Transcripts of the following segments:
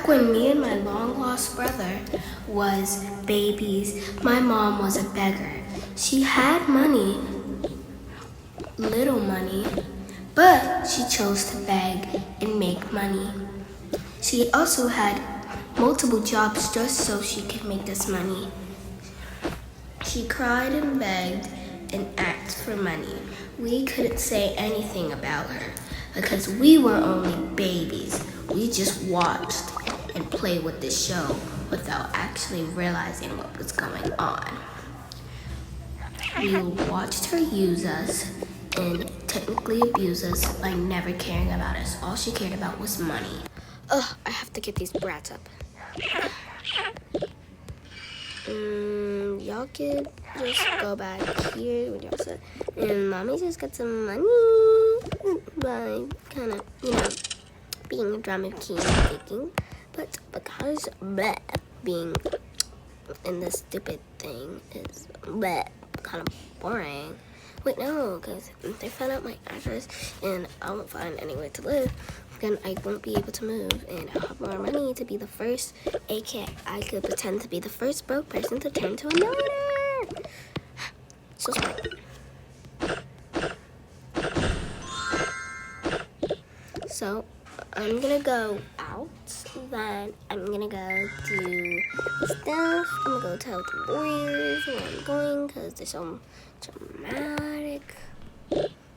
Back when me and my long-lost brother was babies, my mom was a beggar. She had money, little money, but she chose to beg and make money. She also had multiple jobs just so she could make this money. She cried and begged and asked for money. We couldn't say anything about her because we were only babies. We just watched and played with the show without actually realizing what was going on. We watched her use us and technically abuse us by never caring about us. All she cared about was money. Ugh, I have to get these brats up. Y'all could just go back here when y'all said, and mommy just got some money by kind of, being a drama king thinking, but because being in this stupid thing is kind of boring. Wait, no, because if they find out my address and I won't find any way to live, then I won't be able to move, and I'll have more money to be the first, aka I could pretend to be the first broke person to turn to a millionaire. So smart. So I'm gonna go out, then I'm gonna go do stuff. I'm gonna go tell the Warriors where I'm going, because there's some dramatic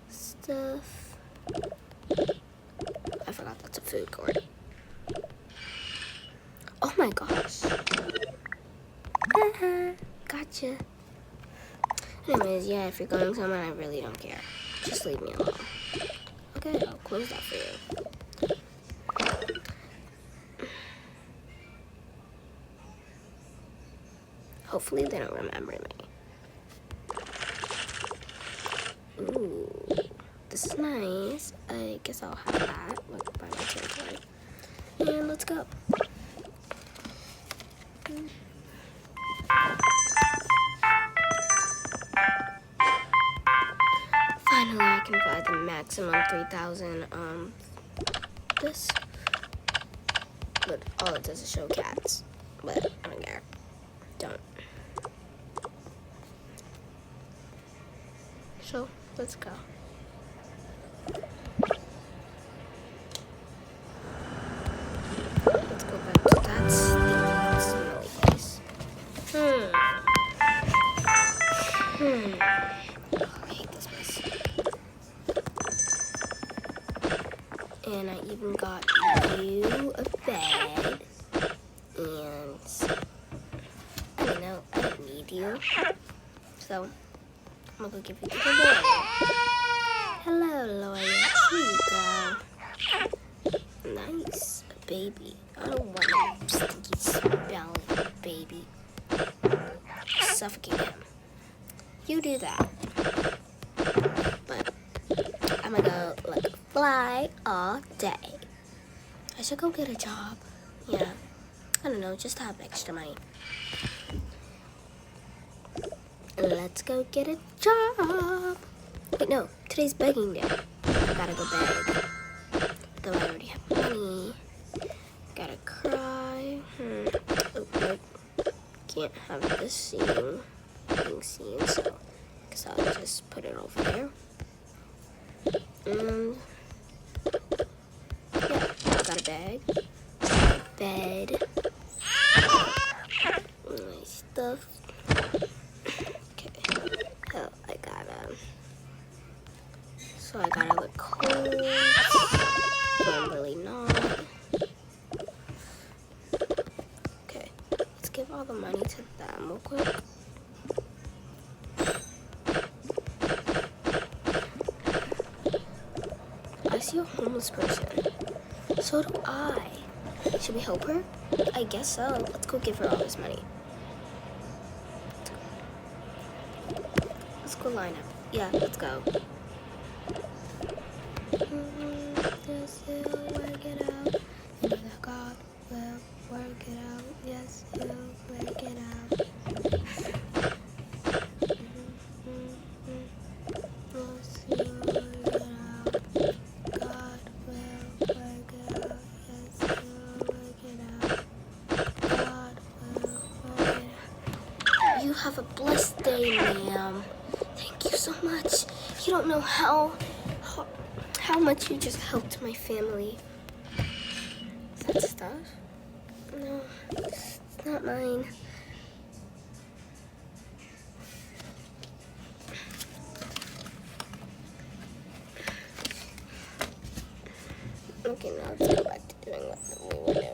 stuff. I forgot that's a food court. Oh my gosh. Gotcha. Anyways, yeah, if you're going somewhere, I really don't care. Just leave me alone. Okay, I'll close that for you. Hopefully they don't remember me. Ooh, this is nice. I guess I'll have that by my territory. And let's go. Finally, I can buy the maximum 3,000, this. But all it does is show cats. But I don't care. Don't. So, let's go. Let's go back to that smelly place. I hate this place. And I even got you a bed. And I don't know, I don't need you. So I'm gonna go give you to the lawyer. Hello, lawyer. Here you go. Nice baby. I don't want a stinky, smelly baby. Suffocate him. You do that. But I'm gonna go like fly all day. I should go get a job. Yeah. I don't know, just to have extra money. Let's go get a job. Wait, no, today's begging day. I gotta go beg. Though I already have money. Gotta cry. Oh, nope. Can't have this being seen, so I guess I'll just put it over there. Yeah, got a bag. Bed. My stuff. Oh, I gotta. So I gotta look cold. But I'm really not. Okay, let's give all the money to them real quick. I see a homeless person. So do I. Should we help her? I guess so. Let's go give her all this money. Let's go line up. Yeah, let's go. Yes, he'll work it out. And the God will work it out. Yes, he'll work it out. Yes, he'll work it out. God will work it out. Yes, he'll work it out. have a blessed day, ma'am. Thank you so much. You don't know how much you just helped my family. Is that stuff? No, it's not mine. Okay, now let's go back to doing what we were doing.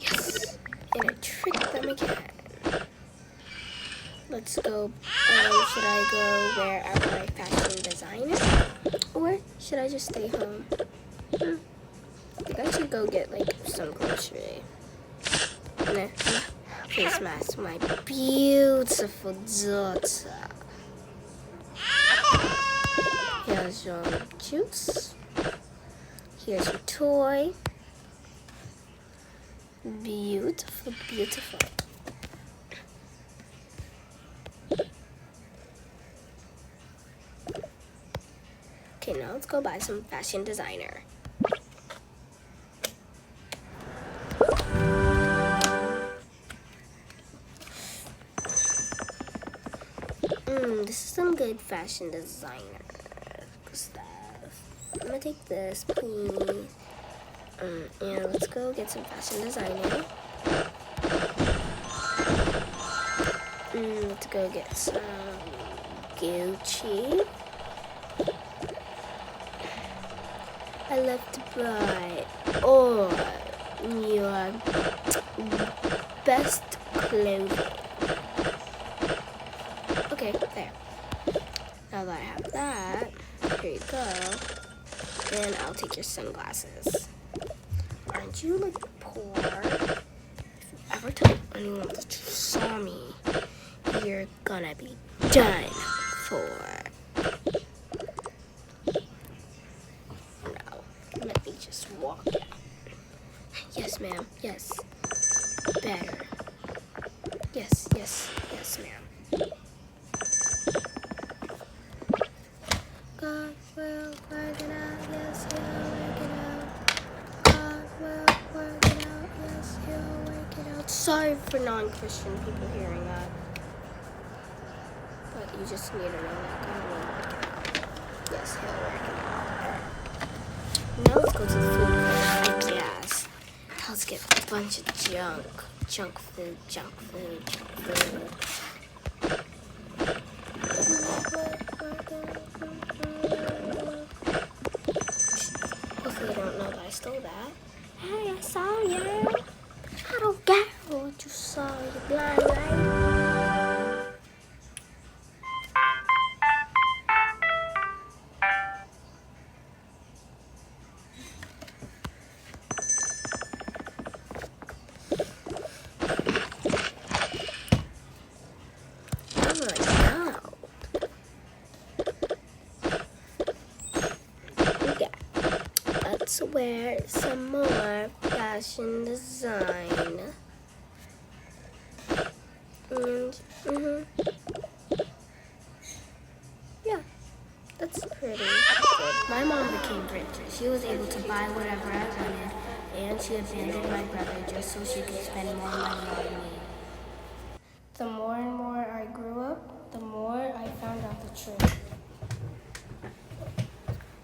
Yes! And I tricked them again. Let's go. Should I go wear out my fashion designer? Or should I just stay home? I think I should go get like some grocery. Nah. Face mask, my beautiful daughter. Here's your juice. Here's your toy. Beautiful, beautiful. Okay, now let's go buy some fashion designer. This is some good fashion designer stuff. I'm gonna take this, please. And let's go get some fashion designer. Let's go get some Gucci. I love to buy all your best clothing. Okay, there. Now that I have that, here you go. And I'll take your sunglasses. Aren't you like poor? If you ever tell anyone that you saw me, you're gonna be done for. No, let me just walk out. Yes, ma'am. Yes. Better. Yes, yes, yes, ma'am. God will work it out, yes, he'll work it out. God will work it out, yes, he'll work it out. Sorry for non-Christian people hearing that. But you just need to know that God will work it out. Yes, he'll work it out. Now let's go to the food court. Yes. Let's get a bunch of junk. Junk food, junk food, junk food. Hopefully they don't know that I stole that. Hey, I saw you. I don't care what you saw, you blind lady. Let's wear some more fashion design. And, yeah, that's pretty good. My mom became richer. She was able to buy whatever I wanted, and she abandoned my brother just so she could spend more money on me. The more and more I grew up, the more I found out the truth.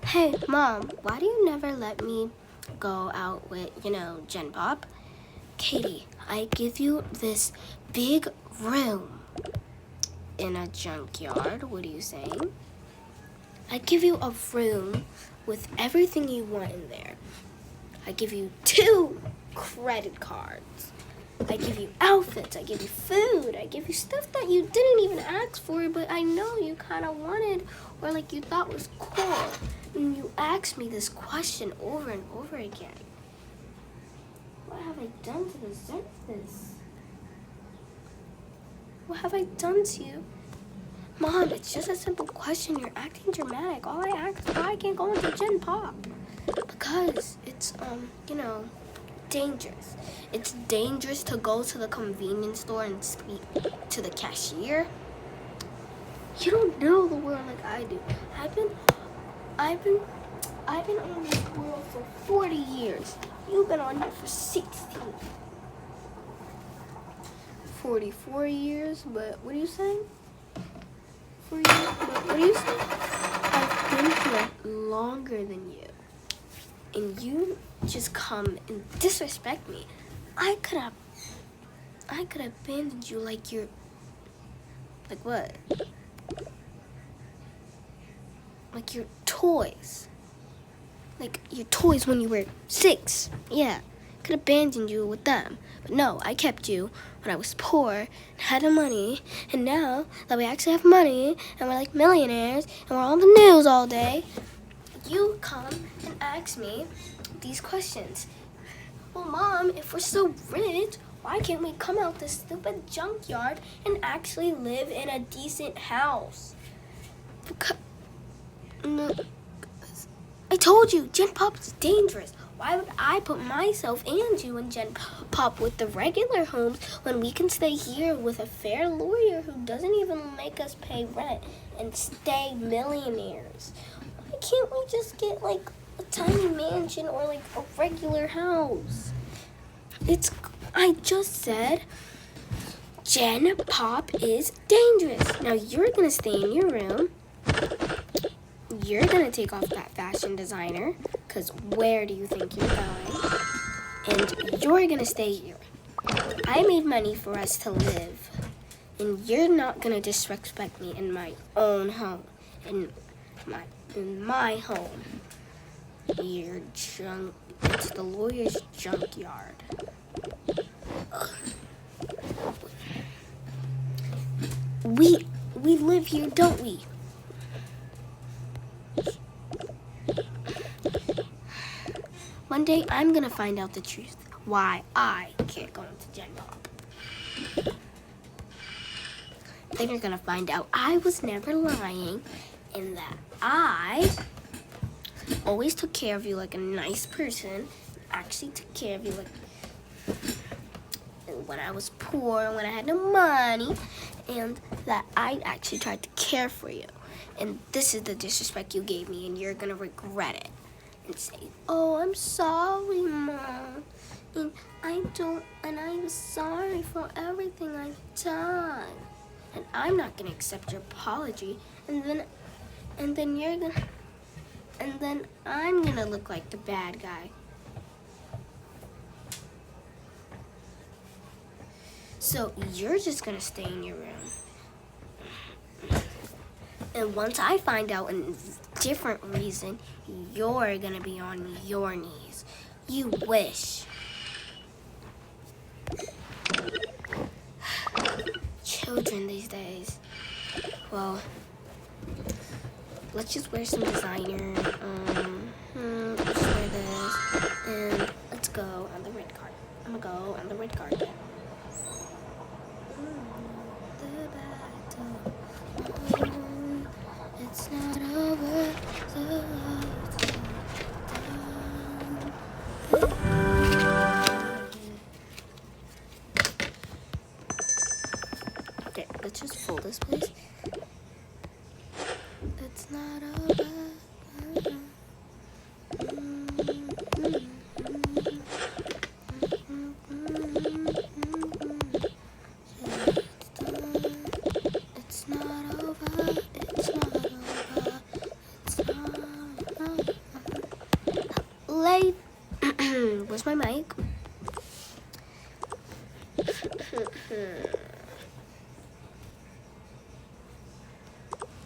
Hey, Mom, why do you never let me go out with, Gen Pop? Katie, I give you this big room in a junkyard. What are you saying? I give you a room with everything you want in there. I give you 2 credit cards. I give you outfits. I give you food. I give you stuff that you didn't even ask for, but I know you kind of wanted or like you thought was cool. And you ask me this question over and over again. What have I done to deserve this? What have I done to you? Mom, it's just a simple question. You're acting dramatic. All I asked is why I can't go into Gen Pop. Because it's, dangerous. It's dangerous to go to the convenience store and speak to the cashier. You don't know the world like I do. I've been on this world for 40 years. You've been on here for 16. 44 years, but what are you saying? 4 years, but what are you saying? I've been here longer than you. And you just come and disrespect me. I could have abandoned you like you're, like what? Like your toys. Like your toys when you were 6. Yeah, could abandon you with them. But no, I kept you when I was poor and had no money. And now that we actually have money and we're like millionaires and we're on the news all day, you come and ask me these questions. Well, Mom, if we're so rich, why can't we come out this stupid junkyard and actually live in a decent house? Because, no, I told you, Gen Pop's dangerous. Why would I put myself and you in Gen Pop with the regular homes when we can stay here with a fair lawyer who doesn't even make us pay rent and stay millionaires? Why can't we just get like a tiny mansion or like a regular house? I just said Gen Pop is dangerous. Now you're gonna stay in your room. You're gonna take off that fashion designer, because where do you think you're going? And you're gonna stay here. I made money for us to live. And you're not gonna disrespect me in my own home. In my home. You're junk. It's the lawyer's junkyard. We live here, don't we? One day I'm gonna find out the truth. Why I can't go into Gen Pop. Then you're gonna find out I was never lying and that I always took care of you like a nice person. Actually took care of you like when I was poor, when I had no money, and that I actually tried to care for you. And this is the disrespect you gave me, and you're gonna regret it. And say, oh, I'm sorry, Mom. And I'm sorry for everything I've done. And I'm not gonna accept your apology. And then I'm gonna look like the bad guy. So you're just gonna stay in your room. And once I find out a different reason, you're gonna be on your knees. You wish. Children these days. Well, let's just wear some designer. Let's wear this. And let's go on the red carpet. I'm gonna go on the red carpet. It's not over. Okay, let's just fold this, please. It's not over. It's not over. Where's my mic?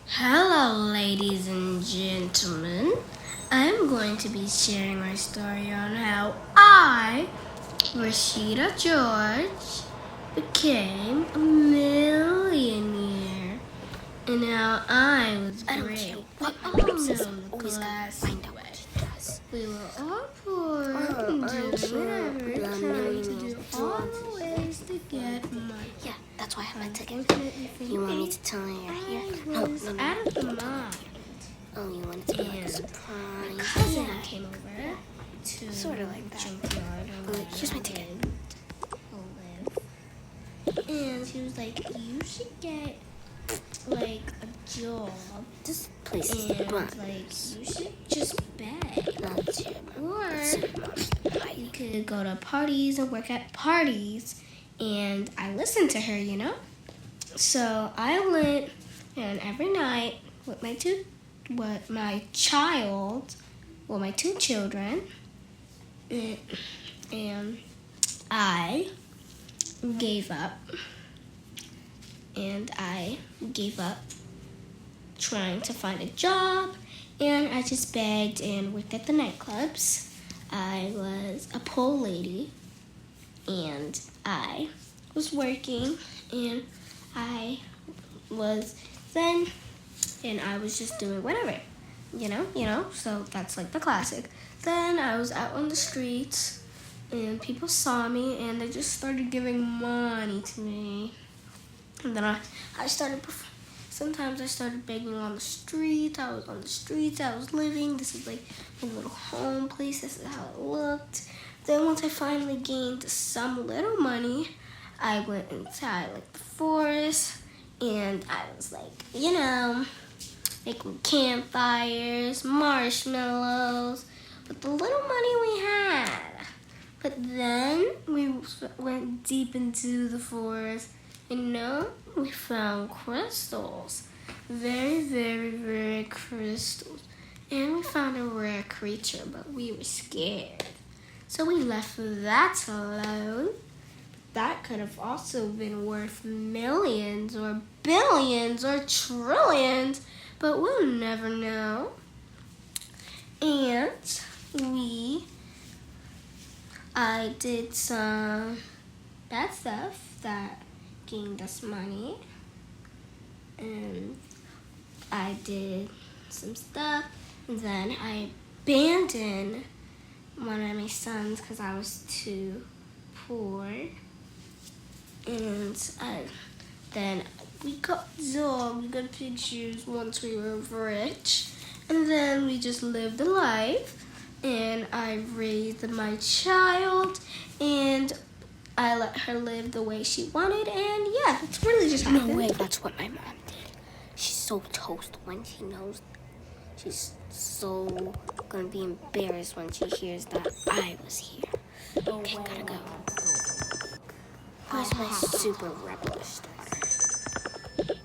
Hello, ladies and gentlemen. I'm going to be sharing my story on how I, Rashida George, became a millionaire and how I was great. What always gotta find out what she does. We were all poor and doing whatever, trying to do all the ways to get money. Yeah, that's why I have my ticket. You want me to tell her you're here? No. Out of the mind. Oh, you wanted to be like a surprise. My cousin came over to sort of like that. Junkyard. Here's my ticket. And she was like, you should get like a job. This place is like you should just beg. Or you could go to parties and work at parties and I listened to her. So I went, and every night with my two children, and I gave up. And I gave up trying to find a job, and I just begged and worked at the nightclubs. I was a pole lady, and I was working, and I was just doing whatever, so that's like the classic. Then I was out on the streets, and people saw me, and they just started giving money to me. And then sometimes I started begging on the street. I was on the streets, I was living. This is like a little home place. This is how it looked. Then once I finally gained some little money, I went inside like the forest, and I was like, making campfires, marshmallows, with the little money we had. But then we went deep into the forest, and we found crystals. Very, very, very crystals. And we found a rare creature, but we were scared. So we left that alone. That could have also been worth millions or billions or trillions, but we'll never know. And I did some bad stuff that gained us money, and I did some stuff, and then I abandoned one of my sons because I was too poor, and then we got pictures once we were rich, and then we just lived a life, and I raised my child, and I let her live the way she wanted, and yeah, it's really just happened. No way, that's what my mom did. She's so toast when she knows. She's so gonna be embarrassed when she hears that I was here. Okay, gotta go. Where's my super rebelish daughter?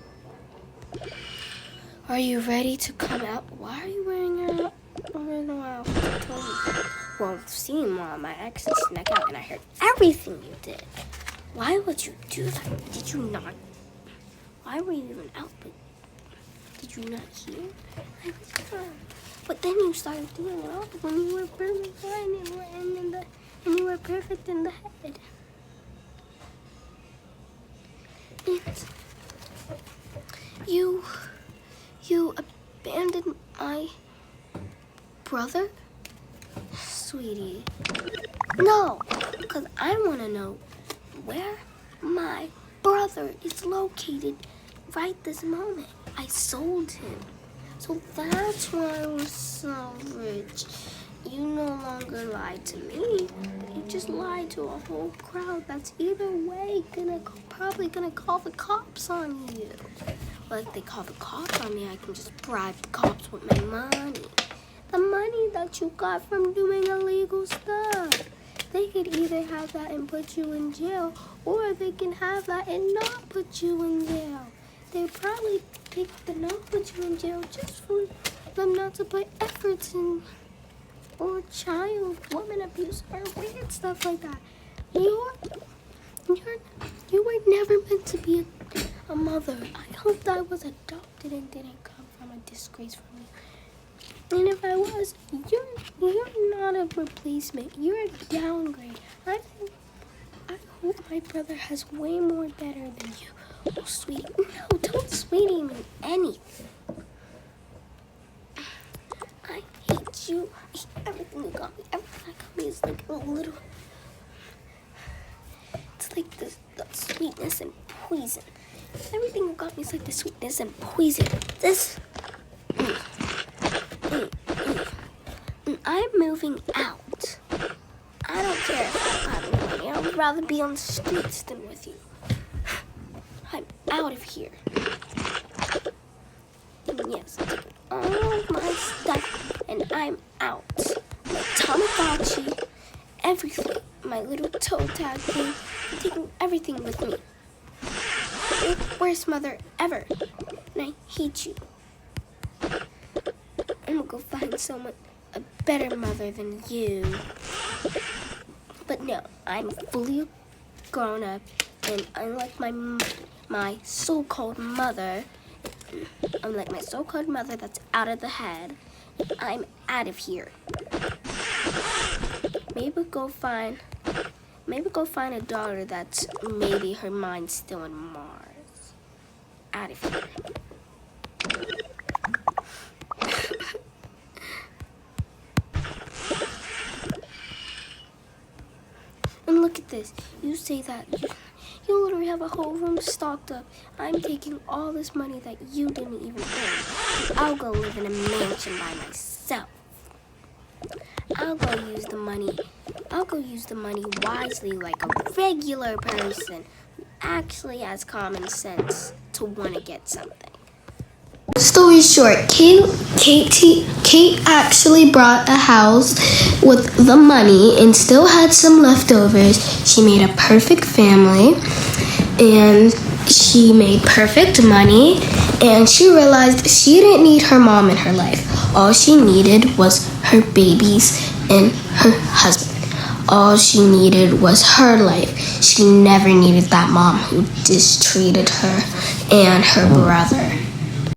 Are you ready to come out? Why are you wearing your outfit? Well, see, Mom, my ex snuck out and I heard everything you did. Why would you do that? Did you not? Why were you even out? But did you not hear? I was gone. But then you started doing it all when you were perfect and you were perfect in the head. And you abandoned my brother? Sweetie. No, because I want to know where my brother is located right this moment. I sold him. So that's why I was so rich. You no longer lied to me. You just lied to a whole crowd that's either way probably gonna call the cops on you. Well, if they call the cops on me, I can just bribe the cops with my money. The money that you got from doing illegal stuff. They could either have that and put you in jail, or they can have that and not put you in jail. They'd probably pick the not put you in jail just for them not to put efforts in, or woman abuse, or weird stuff like that. You were never meant to be a mother. I hope that I was adopted and didn't come from a disgrace from you. And if I was, you're not a replacement. You're a downgrade. I hope my brother has way more better than you. Oh, sweetie. No, don't sweetie me anything. I hate you. I hate everything you got me. Everything that got me is like a little... It's like the sweetness and poison. Everything you got me is like the sweetness and poison. This... I'm moving out. I don't care if I have money. I would rather be on the streets than with you. I'm out of here. And yes, I'm taking all of my stuff and I'm out. I'm a Tamagotchi everything. My little toe tag thing. I'm taking everything with me. You're the worst mother ever. And I hate you. I'm gonna go find someone, a better mother than you. But no, I'm fully grown up, and unlike my so-called mother, unlike my so-called mother that's out of the head, I'm out of here. Maybe go find a daughter that's maybe her mind's still in Mars. Out of here. And look at this. You say that you literally have a whole room stocked up. I'm taking all this money that you didn't even earn. I'll go live in a mansion by myself. I'll go use the money wisely like a regular person who actually has common sense to want to get something. Story short, Kate actually brought a house with the money and still had some leftovers. She made a perfect family and she made perfect money, and she realized she didn't need her mom in her life. All she needed was her babies and her husband. All she needed was her life. She never needed that mom who mistreated her and her brother.